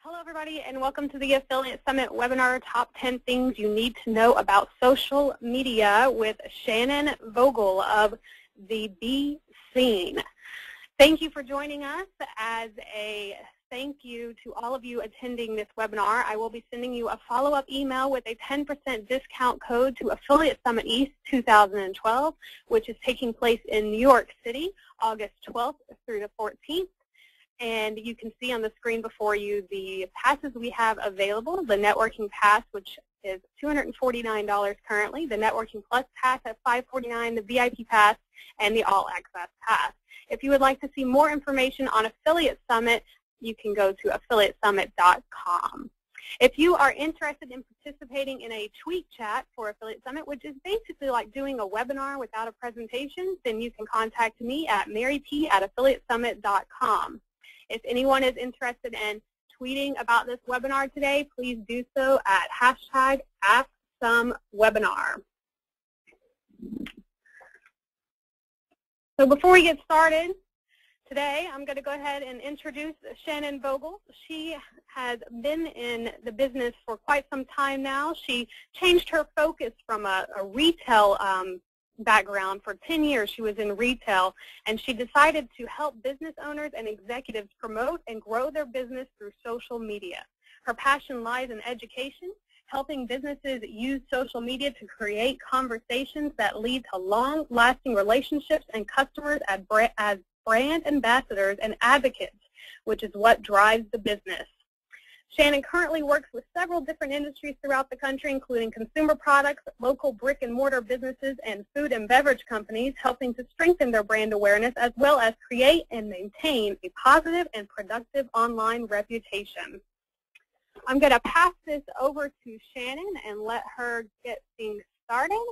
Hello, everybody, and welcome to the Affiliate Summit webinar, Top 10 Things You Need to Know About Social Media with Shannon Vogel of the Be Seen. Thank you for joining us. As a thank you to all of you attending this webinar, I will be sending you a follow-up email with a 10% discount code to Affiliate Summit East 2012, which is taking place in New York City, August 12th through the 14th. And you can see on the screen before you the passes we have available, the Networking Pass, which is $249 currently, the Networking Plus Pass at $549, the VIP Pass, and the All Access Pass. If you would like to see more information on Affiliate Summit, you can go to affiliatesummit.com. If you are interested in participating in a tweet chat for Affiliate Summit, which is basically like doing a webinar without a presentation, then you can contact me at maryp@affiliatesummit.com. If anyone is interested in tweeting about this webinar today, please do so at #AskSomeWebinar. So before we get started, today I'm going to go ahead and introduce Shannon Vogel. She has been in the business for quite some time now. She changed her focus from a retail background. For 10 years she was in retail, and she decided to help business owners and executives promote and grow their business through social media. Her passion lies in education, helping businesses use social media to create conversations that lead to long-lasting relationships and customers as brand ambassadors and advocates, which is what drives the business. Shannon currently works with several different industries throughout the country, including consumer products, local brick-and-mortar businesses, and food and beverage companies, helping to strengthen their brand awareness as well as create and maintain a positive and productive online reputation. I'm going to pass this over to Shannon and let her get things started.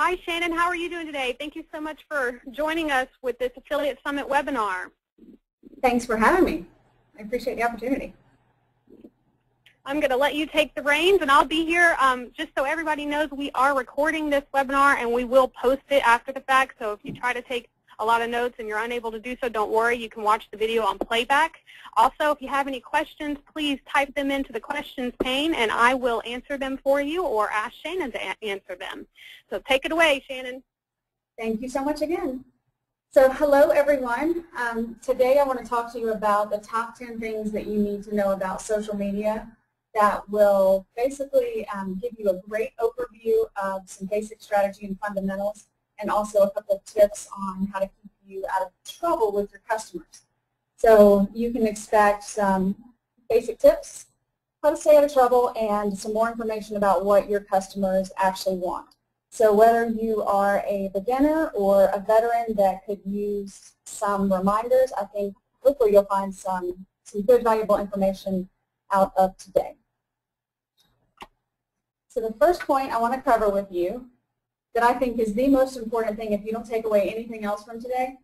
Hi, Shannon. How are you doing today? Thank you so much for joining us with this Affiliate Summit webinar. Thanks for having me. I appreciate the opportunity. I'm going to let you take the reins, and I'll be here just so everybody knows we are recording this webinar, and we will post it after the fact. So if you try to take a lot of notes and you're unable to do so, don't worry. You can watch the video on playback. Also, if you have any questions, please type them into the questions pane, and I will answer them for you or ask Shannon to answer them. So take it away, Shannon. Thank you so much again. So hello, everyone. Today I want to talk to you about the top 10 things that you need to know about social media that will basically give you a great overview of some basic strategy and fundamentals, and also a couple of tips on how to keep you out of trouble with your customers. So you can expect some basic tips, how to stay out of trouble, and some more information about what your customers actually want. So whether you are a beginner or a veteran that could use some reminders, I think hopefully you'll find some good valuable information out of today. So the first point I want to cover with you that I think is the most important thing if you don't take away anything else from today,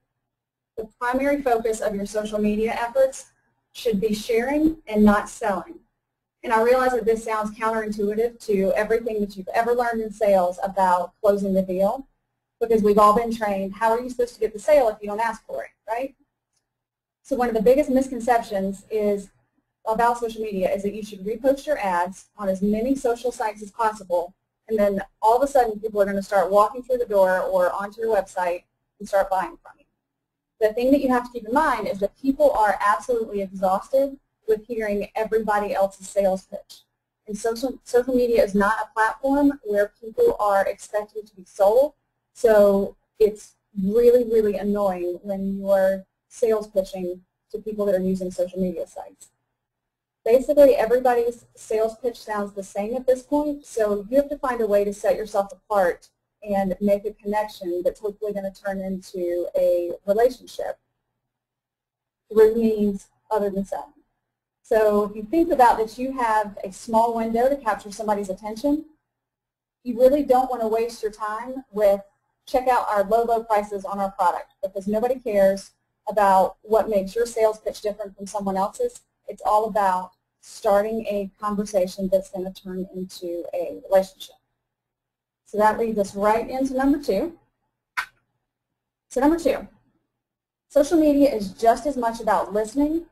the primary focus of your social media efforts should be sharing and not selling. And I realize that this sounds counterintuitive to everything that you've ever learned in sales about closing the deal, because we've all been trained, how are you supposed to get the sale if you don't ask for it, right? So one of the biggest misconceptions about social media is that you should repost your ads on as many social sites as possible, and then all of a sudden people are going to start walking through the door or onto your website and start buying from you. The thing that you have to keep in mind is that people are absolutely exhausted with hearing everybody else's sales pitch. And social media is not a platform where people are expected to be sold, so it's really, really annoying when you're sales pitching to people that are using social media sites. Basically, everybody's sales pitch sounds the same at this point, so you have to find a way to set yourself apart and make a connection that's hopefully going to turn into a relationship through means other than selling. So if you think about that you have a small window to capture somebody's attention, you really don't want to waste your time with check out our low prices on our product, because nobody cares about what makes your sales pitch different from someone else's. It's all about starting a conversation that's going to turn into a relationship. So that leads us right into number 2. So number 2, social media is just as much about listening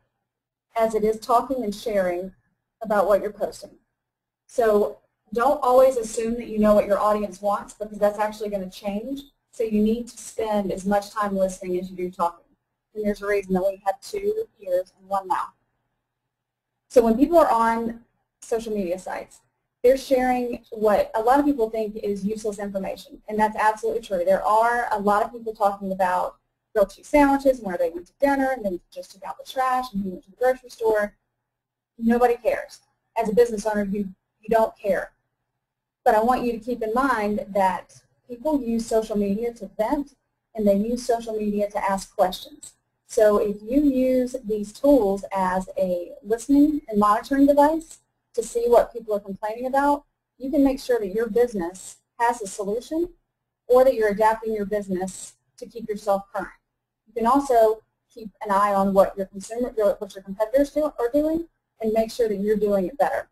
as it is talking and sharing about what you're posting. So don't always assume that you know what your audience wants, because that's actually going to change. So you need to spend as much time listening as you do talking. And there's a reason that we have 2 ears and 1 mouth. So when people are on social media sites, they're sharing what a lot of people think is useless information, and that's absolutely true. There are a lot of people talking about grilled cheese sandwiches and where they went to dinner and then just took out the trash and who went to the grocery store. Nobody cares. As a business owner, you don't care. But I want you to keep in mind that people use social media to vent, and they use social media to ask questions. So if you use these tools as a listening and monitoring device to see what people are complaining about, you can make sure that your business has a solution, or that you're adapting your business to keep yourself current. You can also keep an eye on what your competitors are doing, and make sure that you're doing it better.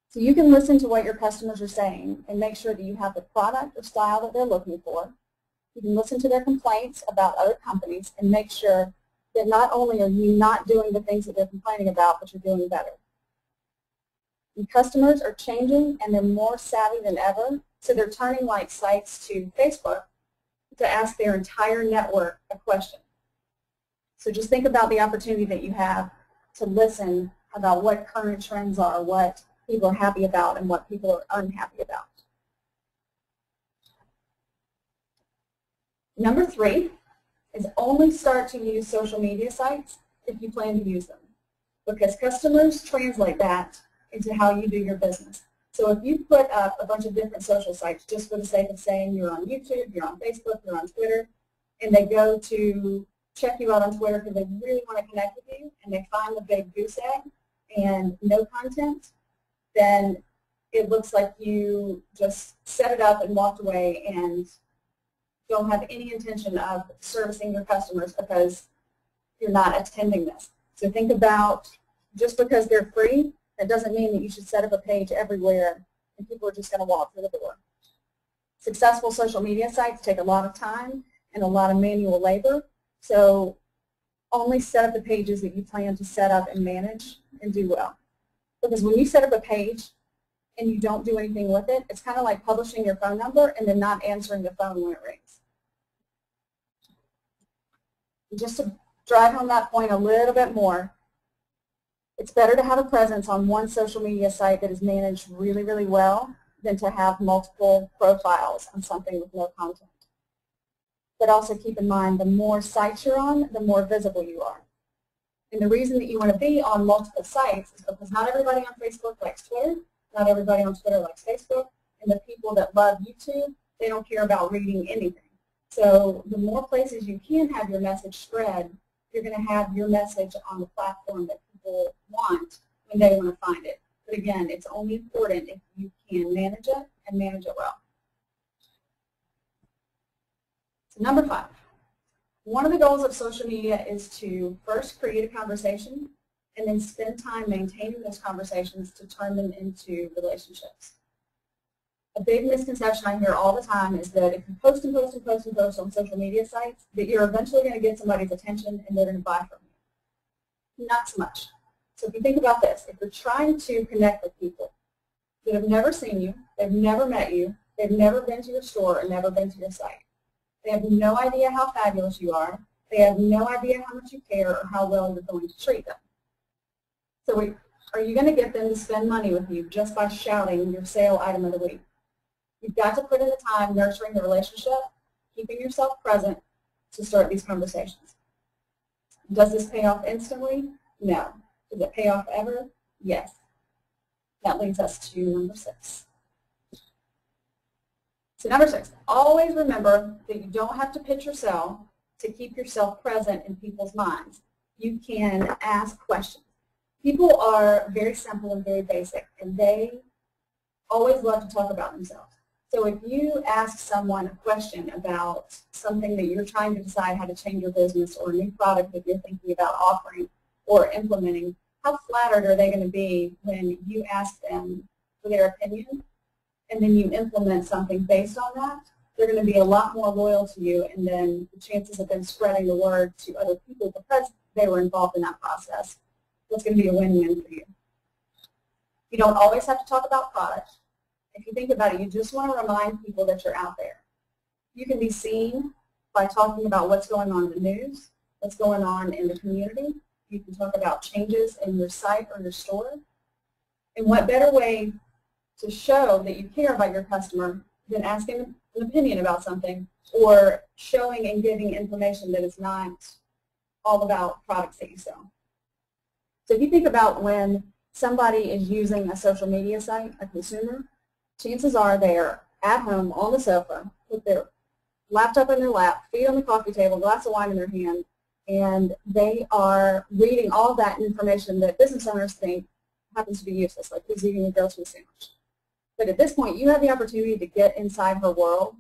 So you can listen to what your customers are saying and make sure that you have the product or style that they're looking for. You can listen to their complaints about other companies and make sure that not only are you not doing the things that they're complaining about, but you're doing better. And customers are changing, and they're more savvy than ever, so they're turning like sites to Facebook to ask their entire network a question. So just think about the opportunity that you have to listen about what current trends are, what people are happy about, and what people are unhappy about. Number 3 is only start to use social media sites if you plan to use them, because customers translate that into how you do your business. So if you put up a bunch of different social sites just for the sake of saying you're on YouTube, you're on Facebook, you're on Twitter, and they go to check you out on Twitter because they really want to connect with you, and they find the big goose egg and no content, then it looks like you just set it up and walked away and don't have any intention of servicing your customers because you're not attending this. So think about, just because they're free, that doesn't mean that you should set up a page everywhere and people are just going to walk through the door. Successful social media sites take a lot of time and a lot of manual labor, so only set up the pages that you plan to set up and manage and do well. Because when you set up a page and you don't do anything with it, it's kind of like publishing your phone number and then not answering the phone when it rings. And just to drive home that point a little bit more, it's better to have a presence on one social media site that is managed really, really well than to have multiple profiles on something with no content. But also keep in mind, the more sites you're on, the more visible you are. And the reason that you want to be on multiple sites is because not everybody on Facebook likes Twitter, not everybody on Twitter likes Facebook, and the people that love YouTube, they don't care about reading anything. So the more places you can have your message spread, you're going to have your message on the platform that people want when they want to find it. But again, it's only important if you can manage it and manage it well. So number 5. One of the goals of social media is to first create a conversation and then spend time maintaining those conversations to turn them into relationships. A big misconception I hear all the time is that if you post and post and post and post on social media sites, that you're eventually going to get somebody's attention and they're going to buy from you. Not so much. So if you think about this, if you're trying to connect with people that have never seen you, they've never met you, they've never been to your store or never been to your site, they have no idea how fabulous you are, they have no idea how much you care or how well you're going to treat them. So are you going to get them to spend money with you just by shouting your sale item of the week? You've got to put in the time nurturing the relationship, keeping yourself present to start these conversations. Does this pay off instantly? No. Does it pay off ever? Yes. That leads us to number 6. So number 6, always remember that you don't have to pitch or sell to keep yourself present in people's minds. You can ask questions. People are very simple and very basic, and they always love to talk about themselves. So if you ask someone a question about something that you're trying to decide how to change your business or a new product that you're thinking about offering or implementing, how flattered are they going to be when you ask them for their opinion and then you implement something based on that they're going to be a lot more loyal to you, and then the chances of them spreading the word to other people because they were involved in that process, that's going to be a win-win for you. You don't always have to talk about product. If you think about it, you just want to remind people that you're out there. You can be seen by talking about what's going on in the news, what's going on in the community. You can talk about changes in your site or your store. And what better way to show that you care about your customer than asking an opinion about something or showing and giving information that is not all about products that you sell. So if you think about when somebody is using a social media site, a consumer, chances are they're at home on the sofa with their laptop in their lap, feet on the coffee table, glass of wine in their hand, and they are reading all that information that business owners think happens to be useless, like who's eating a grocery sandwich. But at this point, you have the opportunity to get inside her world.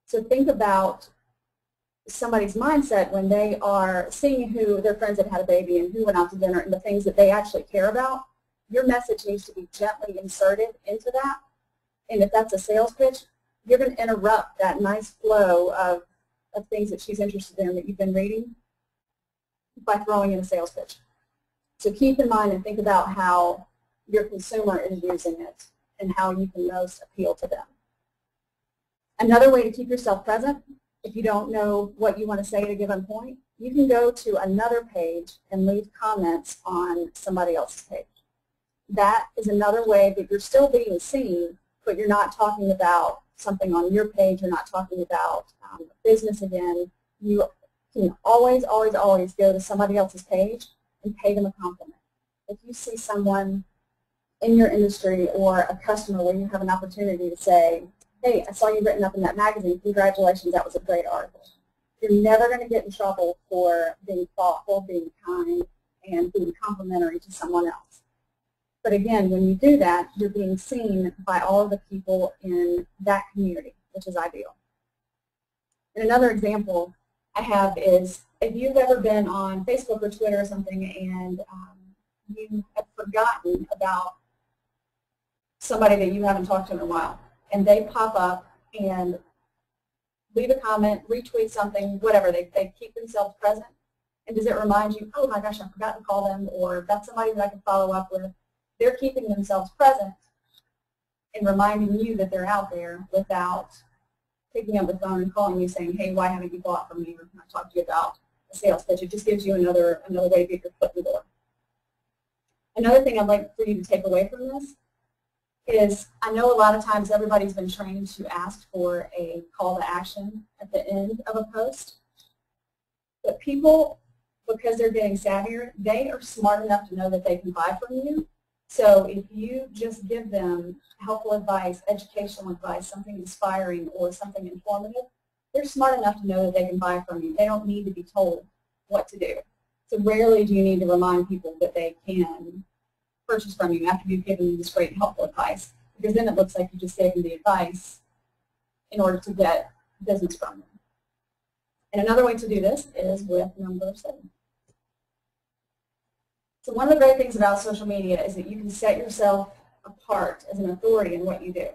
So think about somebody's mindset when they are seeing who their friends have had a baby and who went out to dinner and the things that they actually care about. Your message needs to be gently inserted into that. And if that's a sales pitch, you're going to interrupt that nice flow of things that she's interested in that you've been reading by throwing in a sales pitch. So keep in mind and think about how your consumer is using it and how you can most appeal to them. Another way to keep yourself present, if you don't know what you want to say at a given point, you can go to another page and leave comments on somebody else's page. That is another way that you're still being seen, but you're not talking about something on your page. You're not talking about business again. You can always, always, always go to somebody else's page and pay them a compliment. If you see someone in your industry or a customer where you have an opportunity to say, hey, I saw you written up in that magazine. Congratulations, that was a great article. You're never going to get in trouble for being thoughtful, being kind, and being complimentary to someone else. But again, when you do that, you're being seen by all of the people in that community, which is ideal. And another example I have is if you've ever been on Facebook or Twitter or something and you have forgotten about somebody that you haven't talked to in a while, and they pop up and leave a comment, retweet something, whatever, they keep themselves present, and does it remind you, oh my gosh, I forgot to call them, or that's somebody that I can follow up with? They're keeping themselves present and reminding you that they're out there without picking up the phone and calling you saying, hey, why haven't you bought from me, or can I talk to you about a sales pitch? It just gives you another way to get your foot in the door. Another thing I'd like for you to take away from this is I know a lot of times everybody's been trained to ask for a call to action at the end of a post, but people, because they're getting savvier, they are smart enough to know that they can buy from you. So if you just give them helpful advice, educational advice, something inspiring or something informative, they're smart enough to know that they can buy from you. They don't need to be told what to do. So rarely do you need to remind people that they can purchase from you after you've given them this great helpful advice, because then it looks like you just gave them the advice in order to get business from them. And another way to do this is with number 7. So one of the great things about social media is that you can set yourself apart as an authority in what you do.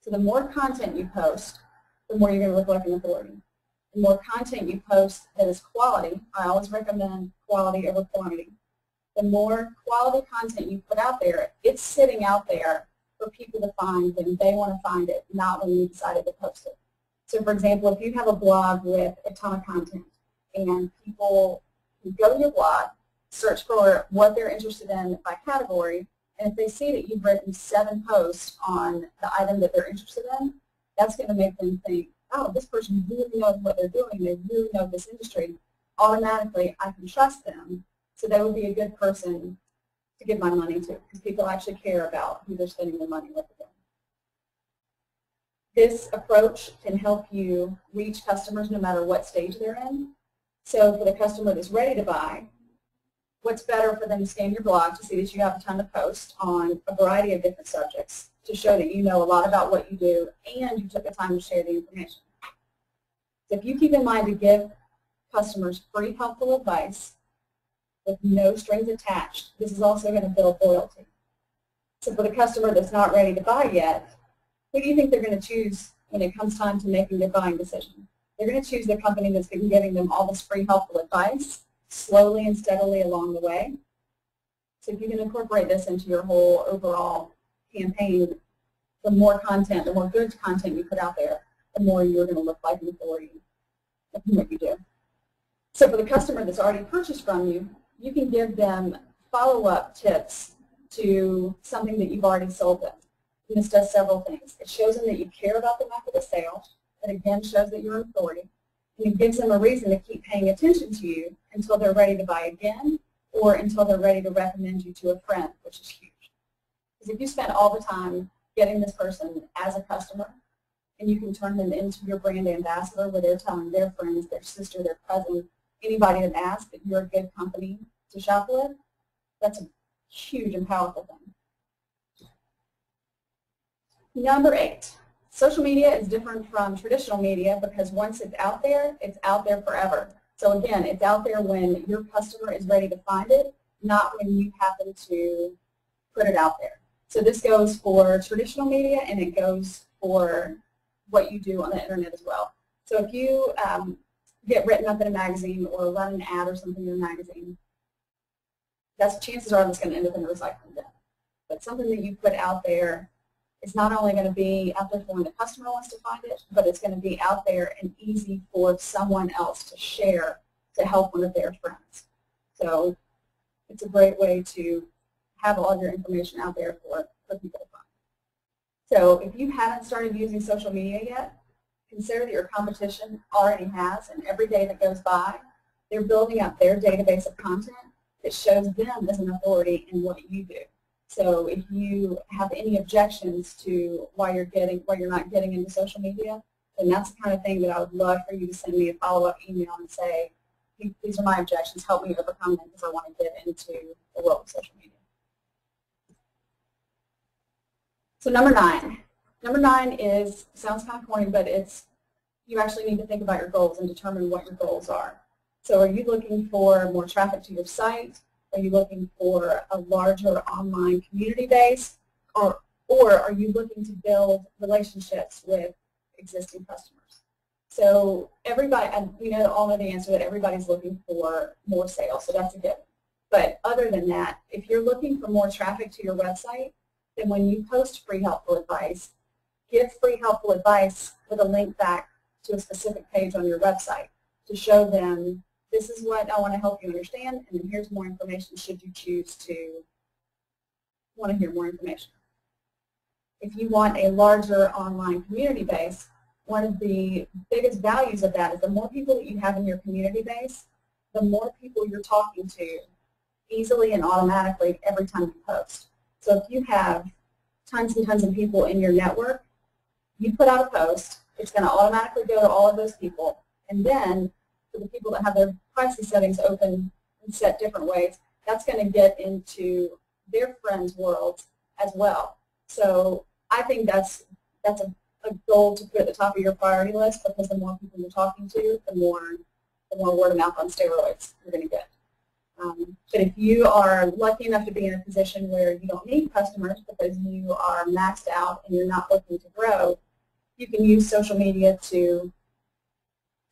So the more content you post, the more you're going to look like an authority. The more content you post that is quality, I always recommend quality over quantity. The more quality content you put out there, it's sitting out there for people to find when they want to find it, not when you decided to post it. So for example, if you have a blog with a ton of content and people can go to your blog, search for what they're interested in by category, and if they see that you've written 7 posts on the item that they're interested in, that's going to make them think, oh, this person really knows what they're doing, they really know this industry. Automatically, I can trust them, so they would be a good person to give my money to, because people actually care about who they're spending their money with. This approach can help you reach customers no matter what stage they're in. So for the customer that's ready to buy, what's better for them to scan your blog to see that you have a ton of posts on a variety of different subjects to show that you know a lot about what you do and you took the time to share the information. So if you keep in mind to give customers free helpful advice with no strings attached, this is also going to build loyalty. So for the customer that's not ready to buy yet, who do you think they're going to choose when it comes time to making their buying decision. They're going to choose the company that's been giving them all this free helpful advice slowly and steadily along the way. So if you can incorporate this into your whole overall campaign, the more content, the more good content you put out there, the more you're going to look like an authority in what you do. So for the customer that's already purchased from you, you can give them follow-up tips to something that you've already sold them. And this does several things. It shows them that you care about the method of sale. It again shows that you're an authority. And it gives them a reason to keep paying attention to you until they're ready to buy again or until they're ready to recommend you to a friend, which is huge. Because if you spend all the time getting this person as a customer, and you can turn them into your brand ambassador where they're telling their friends, their sister, their cousin, anybody that asks that you're a good company to shop with, that's a huge and powerful thing. Number 8, social media is different from traditional media because once it's out there forever. So again, it's out there when your customer is ready to find it, not when you happen to put it out there. So this goes for traditional media and it goes for what you do on the internet as well. So if you get written up in a magazine or run an ad or something in a magazine, chances are that's going to end up in a recycling bin. But something that you put out there is not only going to be out there for when the customer wants to find it, but it's going to be out there and easy for someone else to share to help one of their friends. So it's a great way to have all your information out there for people to find. So if you haven't started using social media yet, consider that your competition already has, and every day that goes by, they're building up their database of content that shows them as an authority in what you do. So if you have any objections to why you're not getting into social media, then that's the kind of thing that I would love for you to send me a follow-up email and say, these are my objections, help me overcome them because I want to get into the world of social media. So number 9. Number 9 sounds kind of corny, but you actually need to think about your goals and determine what your goals are. So are you looking for more traffic to your site? Are you looking for a larger online community base? Or are you looking to build relationships with existing customers? So everybody, and we all know the answer that everybody's looking for more sales, so that's a given. But other than that, if you're looking for more traffic to your website, then when you post free helpful advice, give free helpful advice with a link back to a specific page on your website to show them this is what I want to help you understand, and then here's more information should you choose to want to hear more information. If you want a larger online community base, one of the biggest values of that is the more people that you have in your community base, the more people you're talking to easily and automatically every time you post. So if you have tons and tons of people in your network, you put out a post, it's going to automatically go to all of those people, and then for the people that have their privacy settings open and set different ways, that's going to get into their friends' worlds as well. So I think that's a goal to put at the top of your priority list, because the more people you're talking to, the more word of mouth on steroids you're going to get. But if you are lucky enough to be in a position where you don't need customers because you are maxed out and you're not looking to grow, you can use social media to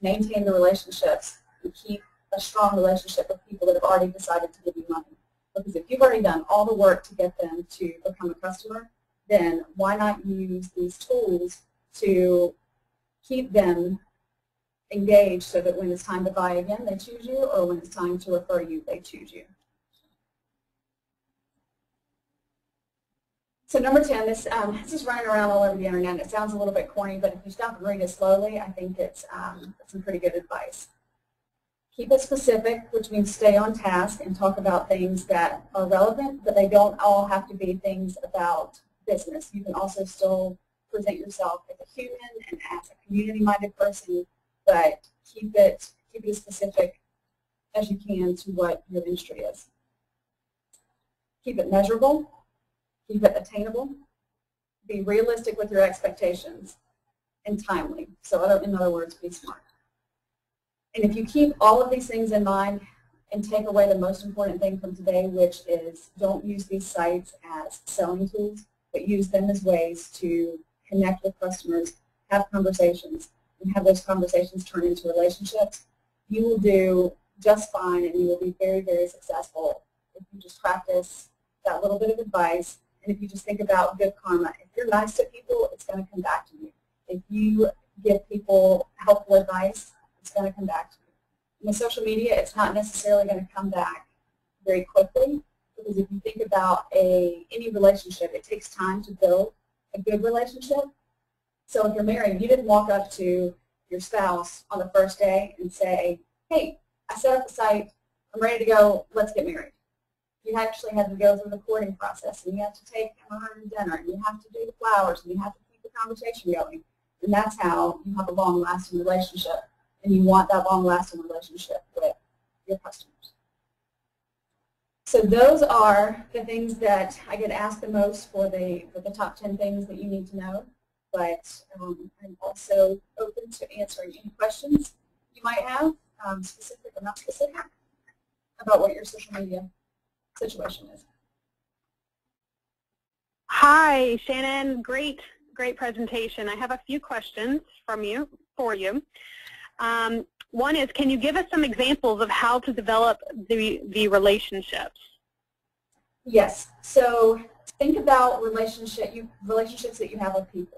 maintain the relationships and keep a strong relationship with people that have already decided to give you money. Because if you've already done all the work to get them to become a customer, then why not use these tools to keep them engaged so that when it's time to buy again, they choose you, or when it's time to refer you, they choose you. So number 10, this is running around all over the internet. It sounds a little bit corny, but if you stop and read it slowly, I think it's some pretty good advice. Keep it specific, which means stay on task and talk about things that are relevant, but they don't all have to be things about business. You can also still present yourself as a human and as a community-minded person, but keep it as specific as you can to what your industry is. Keep it measurable. Keep it attainable. Be realistic with your expectations, and timely. So in other words, be smart. And if you keep all of these things in mind and take away the most important thing from today, which is don't use these sites as selling tools, but use them as ways to connect with customers, have conversations, and have those conversations turn into relationships, you will do just fine, and you will be very, very successful if you just practice that little bit of advice, and if you just think about good karma. If you're nice to people, it's going to come back to you. If you give people helpful advice, it's going to come back to you. And with social media, it's not necessarily going to come back very quickly, because if you think about any relationship, it takes time to build a good relationship. So if you're married, you didn't walk up to your spouse on the first day and say, hey, I set up the site, I'm ready to go, let's get married. You actually had to go through the courting process, and you have to take him or her to dinner, and you have to do the flowers, and you have to keep the conversation going. And that's how you have a long-lasting relationship, and you want that long-lasting relationship with your customers. So those are the things that I get asked the most for the top 10 things that you need to know. But I'm also open to answering any questions you might have, specific or not specific, about what your social media situation is. Hi, Shannon. Great presentation. I have a few questions for you. One is, can you give us some examples of how to develop the relationships? Yes. So think about relationships that you have with people.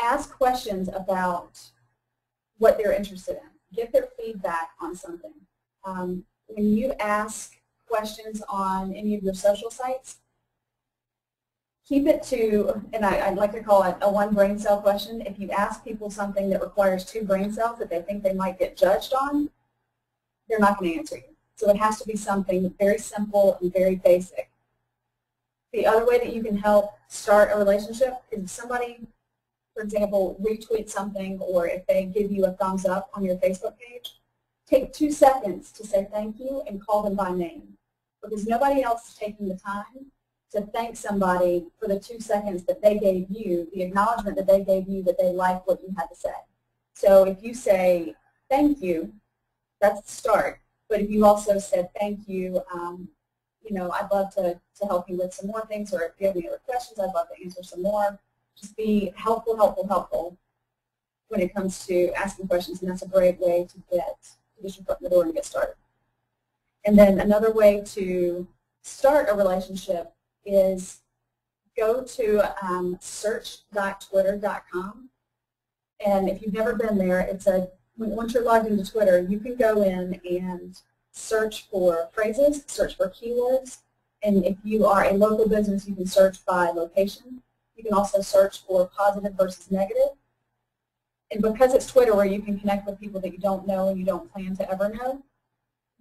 Ask questions about what they're interested in. Get their feedback on something. When you ask questions on any of your social sites, keep it to, and I'd like to call it a one brain cell question. If you ask people something that requires 2 brain cells that they think they might get judged on, they're not going to answer you. So it has to be something very simple and very basic. The other way that you can help start a relationship is if somebody, for example, retweets something, or if they give you a thumbs up on your Facebook page, take 2 seconds to say thank you and call them by name, because nobody else is taking the time to thank somebody for the 2 seconds that they gave you, the acknowledgement that they gave you that they liked what you had to say. So if you say thank you, that's the start. But if you also said thank you, you know, I'd love to help you with some more things, or if you have any other questions, I'd love to answer some more. Just be helpful, helpful, helpful when it comes to asking questions, and that's a great way to get your foot in the door and get started. And then another way to start a relationship is go to search.twitter.com. And if you've never been there, it's once you're logged into Twitter, you can go in and search for phrases, search for keywords, and if you are a local business, you can search by location. You can also search for positive versus negative. And because it's Twitter, where you can connect with people that you don't know and you don't plan to ever know,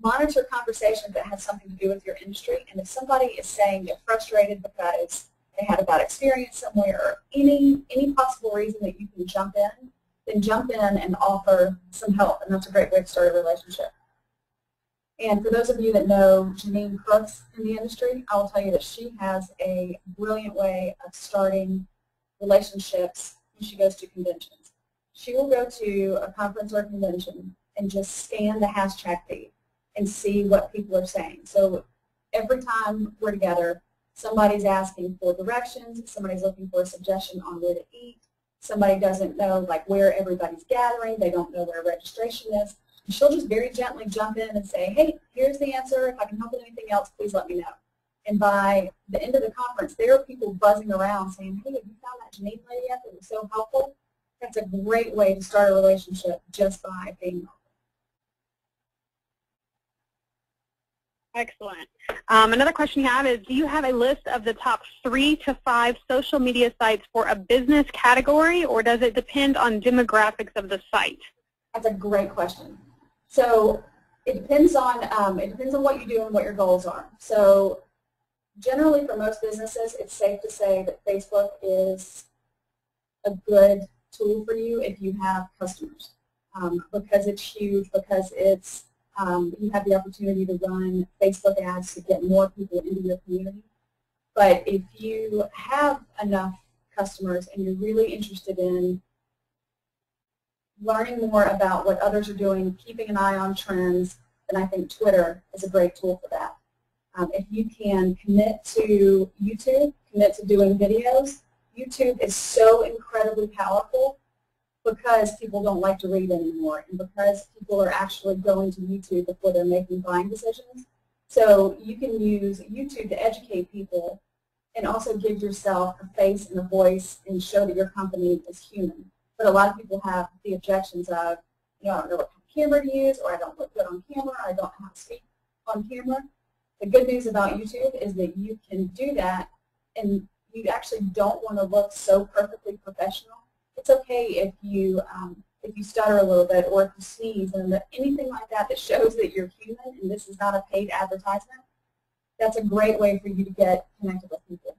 monitor conversations that have something to do with your industry. And if somebody is saying they're frustrated because they had a bad experience somewhere, or any possible reason that you can jump in, then jump in and offer some help. And that's a great way to start a relationship. And for those of you that know Janine Crooks in the industry, I will tell you that she has a brilliant way of starting relationships when she goes to conventions. She will go to a conference or a convention and just scan the hashtag feed and see what people are saying. So every time we're together, somebody's asking for directions, somebody's looking for a suggestion on where to eat, somebody doesn't know like where everybody's gathering, they don't know where registration is. And she'll just very gently jump in and say, hey, here's the answer. If I can help with anything else, please let me know. And by the end of the conference, there are people buzzing around saying, hey, have you found that Janine lady yet? That was so helpful. That's a great way to start a relationship, just by being helpful. Excellent. Another question you have is, do you have a list of the top 3 to 5 social media sites for a business category, or does it depend on demographics of the site? That's a great question. So it depends on what you do and what your goals are. So generally, for most businesses, it's safe to say that Facebook is a good tool for you if you have customers, because it's huge, because it's you have the opportunity to run Facebook ads to get more people into your community. But if you have enough customers and you're really interested in learning more about what others are doing, keeping an eye on trends, then I think Twitter is a great tool for that. If you can commit to YouTube, commit to doing videos, YouTube is so incredibly powerful because people don't like to read anymore, and because people are actually going to YouTube before they're making buying decisions. So you can use YouTube to educate people and also give yourself a face and a voice and show that your company is human. But a lot of people have the objections of, I don't know what camera to use, or I don't look good on camera, or I don't know how to speak on camera. The good news about YouTube is that you can do that, and you actually don't want to look so perfectly professional. It's okay if you stutter a little bit, or if you sneeze, and anything like that that shows that you're human and this is not a paid advertisement. That's a great way for you to get connected with people.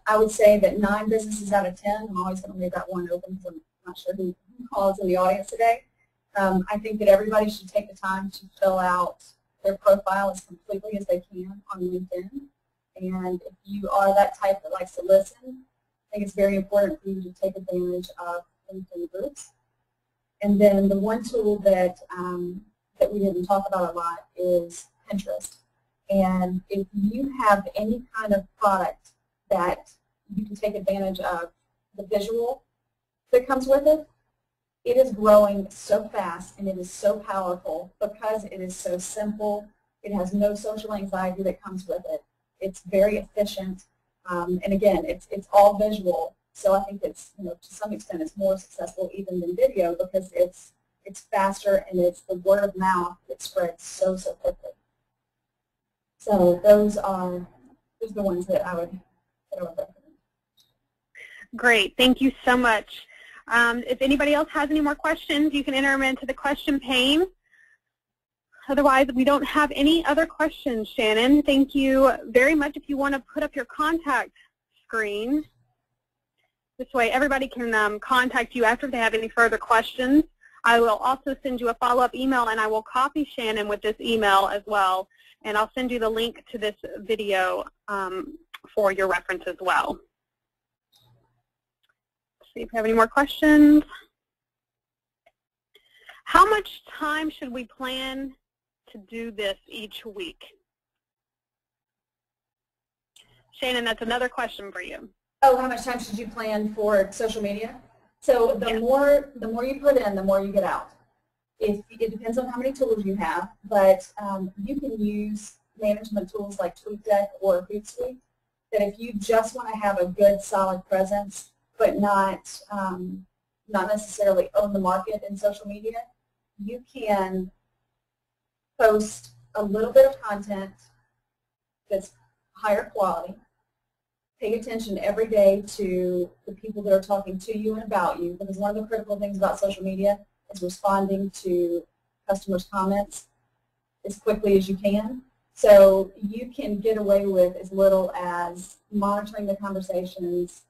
I would say that 9 businesses out of 10, I'm always going to leave that one open because I'm not sure who calls in the audience today. I think that everybody should take the time to fill out their profile as completely as they can on LinkedIn. And if you are that type that likes to listen, I think it's very important for you to take advantage of LinkedIn groups. And then the one tool that, that we didn't talk about a lot is Pinterest. And if you have any kind of product that you can take advantage of the visual that comes with it, it is growing so fast and it is so powerful because it is so simple. It has no social anxiety that comes with it. It's very efficient. And again, it's all visual. So I think it's, to some extent, it's more successful even than video because it's faster and it's the word of mouth that spreads so quickly. So those are the ones that I would recommend. Great. Thank you so much. If anybody else has any more questions, you can enter them into the question pane. Otherwise, we don't have any other questions, Shannon. Thank you very much. If you want to put up your contact screen, this way everybody can contact you after they have any further questions. I will also send you a follow-up email, and I will copy Shannon with this email as well. And I'll send you the link to this video for your reference as well. Let's see if we have any more questions. How much time should we plan to do this each week? Shannon, that's another question for you. Oh, how much time should you plan for social media? So the more you put in, the more you get out. It depends on how many tools you have, but you can use management tools like TweetDeck or Hootsuite. That if you just want to have a good, solid presence, but not necessarily own the market in social media, you can post a little bit of content that's higher quality. Pay attention every day to the people that are talking to you and about you, because one of the critical things about social media is responding to customers' comments as quickly as you can. So you can get away with as little as monitoring the conversations,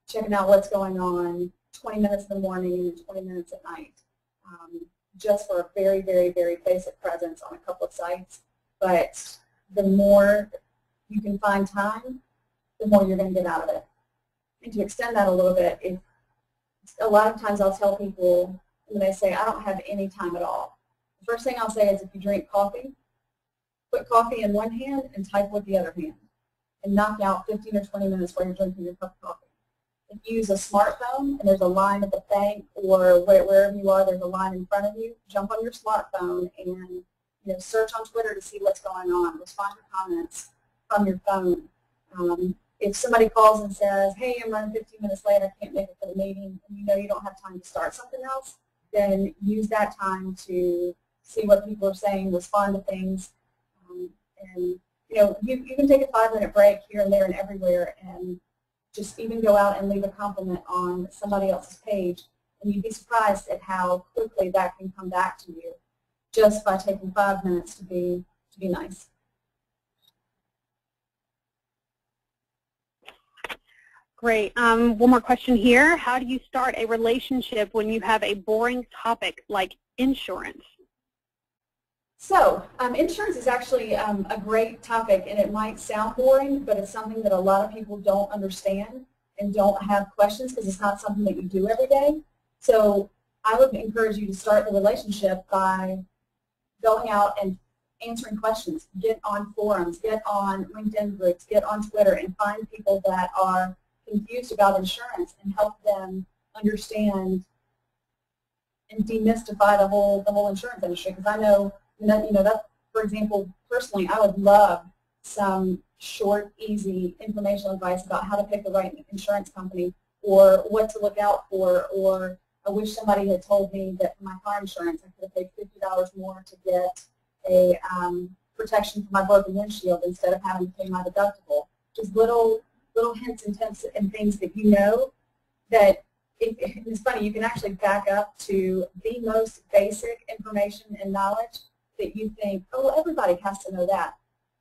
checking out what's going on, 20 minutes in the morning and 20 minutes at night, just for a very, very, very basic presence on a couple of sites. But the more you can find time, the more you're going to get out of it. And to extend that a little bit, a lot of times I'll tell people when they say, I don't have any time at all. The first thing I'll say is if you drink coffee, put coffee in one hand and type with the other hand, and knock out 15 or 20 minutes while you're drinking your cup of coffee. If you use a smartphone and there's a line at the bank or wherever you are, there's a line in front of you, jump on your smartphone and search on Twitter to see what's going on. Respond to comments from your phone. If somebody calls and says, hey, I'm running 15 minutes late, I can't make it for the meeting, and you know you don't have time to start something else, then use that time to see what people are saying, respond to things. And you can take a 5-minute break here and there and everywhere and just even go out and leave a compliment on somebody else's page, and you'd be surprised at how quickly that can come back to you just by taking 5 minutes to be nice. Great. One more question here. How do you start a relationship when you have a boring topic like insurance? So insurance is actually a great topic, and it might sound boring, but it's something that a lot of people don't understand and don't have questions because it's not something that you do every day. So I would encourage you to start the relationship by going out and answering questions. Get on forums, get on LinkedIn groups, get on Twitter, and find people that are confused about insurance and help them understand and demystify the whole insurance industry. Because I know that, for example, personally, I would love some short, easy informational advice about how to pick the right insurance company, or what to look out for, or I wish somebody had told me that for my car insurance I could have paid $50 more to get a protection for my broken windshield instead of having to pay my deductible. Just little hints and tips and things that you know that it's funny, you can actually back up to the most basic information and knowledge that you think, oh, well, everybody has to know that.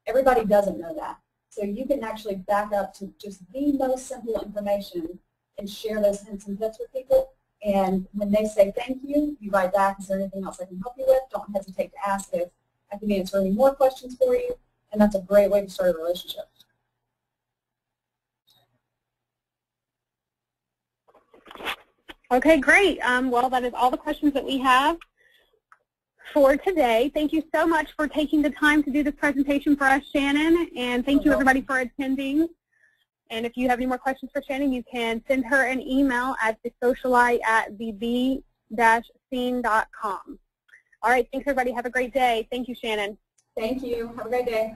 Everybody doesn't know that. So you can actually back up to just the most simple information and share those hints and tips with people. And when they say thank you, you write back, is there anything else I can help you with? Don't hesitate to ask if I can answer any more questions for you. And that's a great way to start a relationship. Okay, great. Well, that is all the questions that we have for today. Thank you so much for taking the time to do this presentation for us, Shannon, and thank you everybody for attending. And if you have any more questions for Shannon, you can send her an email at thesocialite@bb-scene.com. All right, thanks everybody. Have a great day. Thank you, Shannon. Thank you. Have a great day.